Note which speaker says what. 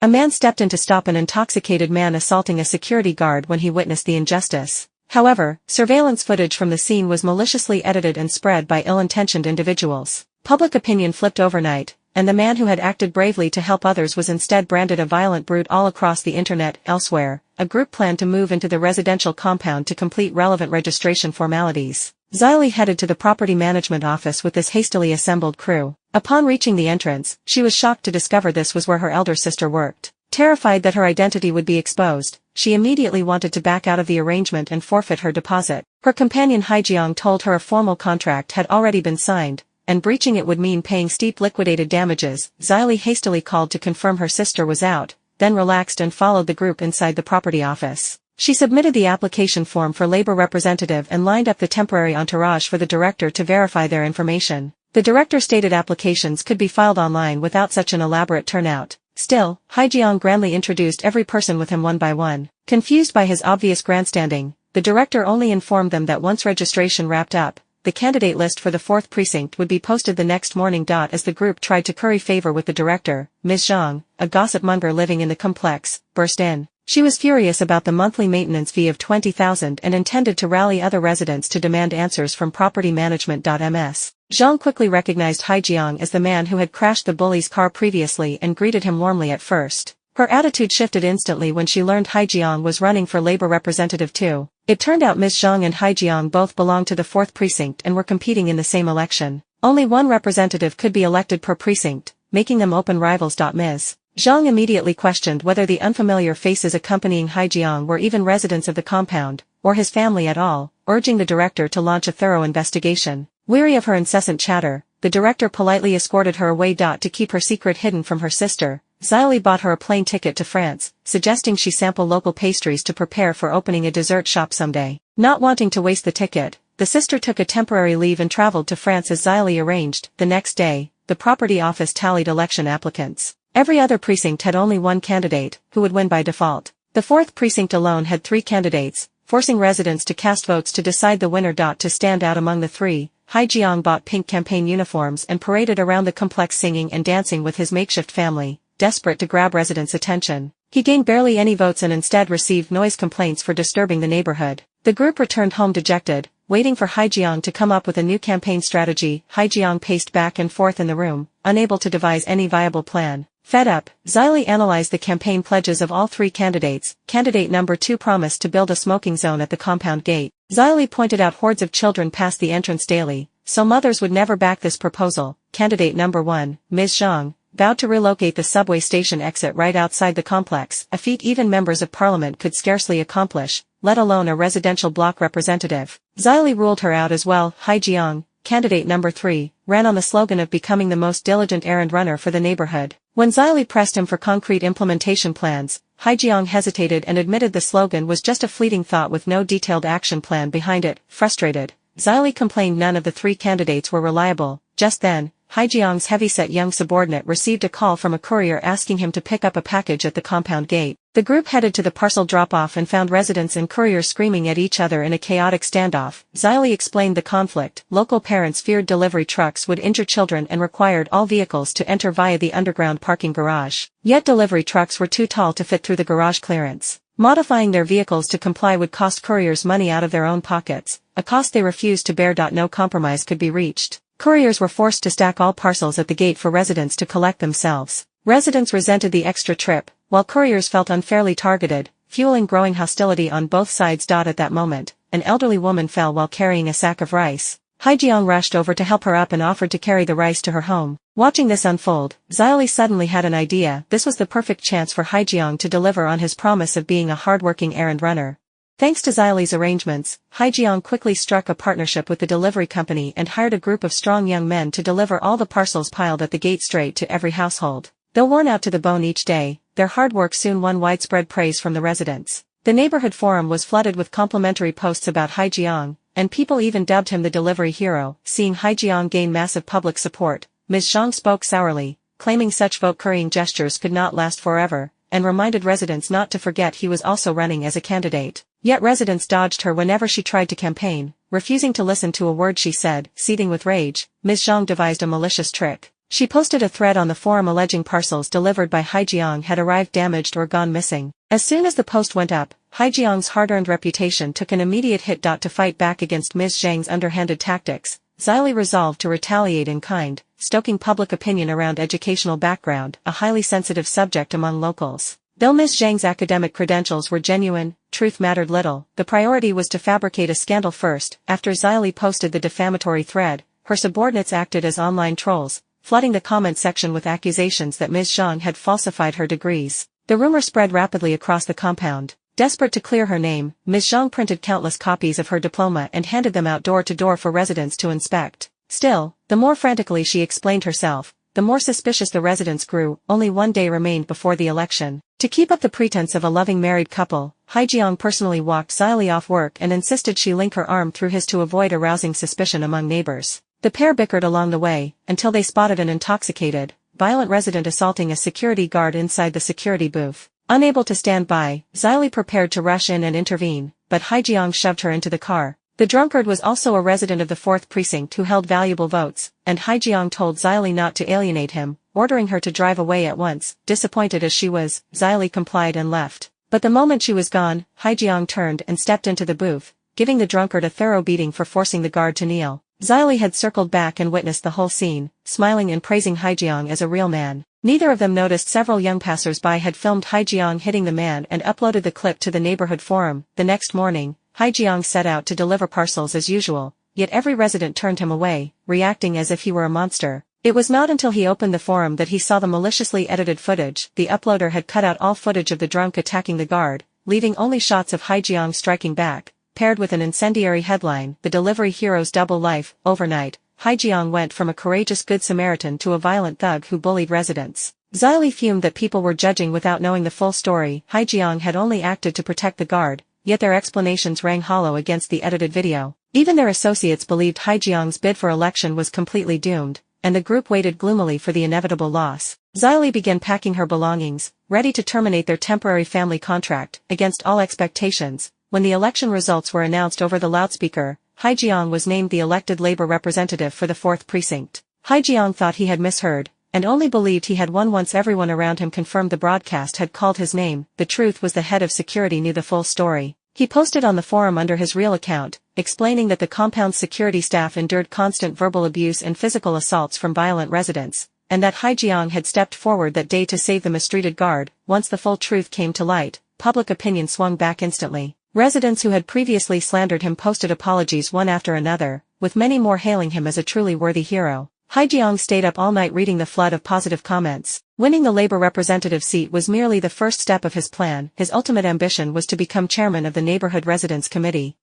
Speaker 1: A man stepped in to stop an intoxicated man assaulting a security guard when he witnessed the injustice. However, surveillance footage from the scene was maliciously edited and spread by ill-intentioned individuals. Public opinion flipped overnight, and the man who had acted bravely to help others was instead branded a violent brute all across the internet. Elsewhere, a group planned to move into the residential compound to complete relevant registration formalities. Xylee headed to the property management office with this hastily assembled crew. Upon reaching the entrance, she was shocked to discover this was where her elder sister worked. Terrified that her identity would be exposed, she immediately wanted to back out of the arrangement and forfeit her deposit. Her companion Hae Gang told her a formal contract had already been signed, and breaching it would mean paying steep liquidated damages. Xylee hastily called to confirm her sister was out, then relaxed and followed the group inside the property office. She submitted the application form for labor representative and lined up the temporary entourage for the director to verify their information. The director stated applications could be filed online without such an elaborate turnout. Still, Hae Gang grandly introduced every person with him one by one. Confused by his obvious grandstanding, the director only informed them that once registration wrapped up, the candidate list for the 4th precinct would be posted the next morning. As the group tried to curry favor with the director, Ms. Zhang, a gossip monger living in the complex, burst in. She was furious about the monthly maintenance fee of 20,000 and intended to rally other residents to demand answers from property management. Ms. Zhang quickly recognized Hae Gang as the man who had crashed the bully's car previously and greeted him warmly at first. Her attitude shifted instantly when she learned Hae Gang was running for labor representative too. It turned out Ms. Zhang and Hae Gang both belonged to the 4th precinct and were competing in the same election. Only one representative could be elected per precinct, making them open rivals. Ms. Zhang immediately questioned whether the unfamiliar faces accompanying Hae Gang were even residents of the compound, or his family at all, urging the director to launch a thorough investigation. Weary of her incessant chatter, the director politely escorted her away. To keep her secret hidden from her sister, Xylee bought her a plane ticket to France, suggesting she sample local pastries to prepare for opening a dessert shop someday. Not wanting to waste the ticket, the sister took a temporary leave and traveled to France as Xylee arranged. The next day, the property office tallied election applicants. Every other precinct had only one candidate, who would win by default. The 4th precinct alone had 3 candidates, forcing residents to cast votes to decide the winner. To stand out among the 3, Hae Gang bought pink campaign uniforms and paraded around the complex singing and dancing with his makeshift family, desperate to grab residents' attention. He gained barely any votes and instead received noise complaints for disturbing the neighborhood. The group returned home dejected, waiting for Hae Gang to come up with a new campaign strategy. Hae Gang paced back and forth in the room, unable to devise any viable plan. Fed up, Xylee analyzed the campaign pledges of all 3 candidates. Candidate number 2 promised to build a smoking zone at the compound gate. Xylee pointed out hordes of children passed the entrance daily, so mothers would never back this proposal. Candidate number 1, Ms. Zhang, vowed to relocate the subway station exit right outside the complex, a feat even members of parliament could scarcely accomplish, let alone a residential block representative. Xylee ruled her out as well. Hae Gang, candidate number 3, ran on the slogan of becoming the most diligent errand runner for the neighborhood. When Xylee pressed him for concrete implementation plans, Hae Gang hesitated and admitted the slogan was just a fleeting thought with no detailed action plan behind it. Frustrated, Xylee complained none of the 3 candidates were reliable. Just then, Hae Gang's heavyset young subordinate received a call from a courier asking him to pick up a package at the compound gate. The group headed to the parcel drop-off and found residents and couriers screaming at each other in a chaotic standoff. Xylee explained the conflict. Local parents feared delivery trucks would injure children and required all vehicles to enter via the underground parking garage. Yet delivery trucks were too tall to fit through the garage clearance. Modifying their vehicles to comply would cost couriers money out of their own pockets, a cost they refused to bear. No compromise could be reached. Couriers were forced to stack all parcels at the gate for residents to collect themselves. Residents resented the extra trip, while couriers felt unfairly targeted, fueling growing hostility on both sides. At that moment, an elderly woman fell while carrying a sack of rice. Hae Gang rushed over to help her up and offered to carry the rice to her home. Watching this unfold, Xylee suddenly had an idea. This was the perfect chance for Hae Gang to deliver on his promise of being a hardworking errand runner. Thanks to Xylee's arrangements, Hae Gang quickly struck a partnership with the delivery company and hired a group of strong young men to deliver all the parcels piled at the gate straight to every household. Though worn out to the bone each day, their hard work soon won widespread praise from the residents. The neighborhood forum was flooded with complimentary posts about Hae Gang, and people even dubbed him the delivery hero. Seeing Hae Gang gain massive public support, Ms. Zhang spoke sourly, claiming such vote-currying gestures could not last forever, and reminded residents not to forget he was also running as a candidate. Yet residents dodged her whenever she tried to campaign, refusing to listen to a word she said. Seething with rage, Ms. Zhang devised a malicious trick. She posted a thread on the forum alleging parcels delivered by Hae Gang had arrived damaged or gone missing. As soon as the post went up, Hae Gang's hard-earned reputation took an immediate hit. To fight back against Ms. Zhang's underhanded tactics, Xylee resolved to retaliate in kind, stoking public opinion around educational background, a highly sensitive subject among locals. Though Ms. Zhang's academic credentials were genuine, truth mattered little. The priority was to fabricate a scandal first. After Xylee posted the defamatory thread, her subordinates acted as online trolls, flooding the comment section with accusations that Ms. Zhang had falsified her degrees. The rumor spread rapidly across the compound. Desperate to clear her name, Ms. Zhang printed countless copies of her diploma and handed them out door to door for residents to inspect. Still, the more frantically she explained herself, the more suspicious the residents grew. Only one day remained before the election. To keep up the pretense of a loving married couple, Hae Gang personally walked Xylee off work and insisted she link her arm through his to avoid arousing suspicion among neighbors. The pair bickered along the way, until they spotted an intoxicated, violent resident assaulting a security guard inside the security booth. Unable to stand by, Xylee prepared to rush in and intervene, but Hae Gang shoved her into the car. The drunkard was also a resident of the 4th precinct who held valuable votes, and Hae Gang told Xylee not to alienate him, ordering her to drive away at once. Disappointed as she was, Xylee complied and left. But the moment she was gone, Hae Gang turned and stepped into the booth, giving the drunkard a thorough beating for forcing the guard to kneel. Xylee had circled back and witnessed the whole scene, smiling and praising Hae Gang as a real man. Neither of them noticed several young passers-by had filmed Hae Gang hitting the man and uploaded the clip to the neighborhood forum. The next morning, Hae Gang set out to deliver parcels as usual, yet every resident turned him away, reacting as if he were a monster. It was not until he opened the forum that he saw the maliciously edited footage. The uploader had cut out all footage of the drunk attacking the guard, leaving only shots of Hae Gang striking back, paired with an incendiary headline, "The Delivery Hero's Double Life." Overnight, Hae Gang went from a courageous Good Samaritan to a violent thug who bullied residents. Xylee fumed that people were judging without knowing the full story. Hae Gang had only acted to protect the guard, yet their explanations rang hollow against the edited video. Even their associates believed Hae Gang's bid for election was completely doomed, and the group waited gloomily for the inevitable loss. Xylee began packing her belongings, ready to terminate their temporary family contract, against all expectations. When the election results were announced over the loudspeaker, Hae Gang was named the elected Labour representative for the 4th precinct. Hae Gang thought he had misheard, and only believed he had won once everyone around him confirmed the broadcast had called his name. The truth was the head of security knew the full story. He posted on the forum under his real account, explaining that the compound's security staff endured constant verbal abuse and physical assaults from violent residents, and that Hae Gang had stepped forward that day to save the mistreated guard. Once the full truth came to light, public opinion swung back instantly. Residents who had previously slandered him posted apologies one after another, with many more hailing him as a truly worthy hero. Hae Gang stayed up all night reading the flood of positive comments. Winning the Labour representative seat was merely the first step of his plan. His ultimate ambition was to become chairman of the Neighbourhood Residents Committee.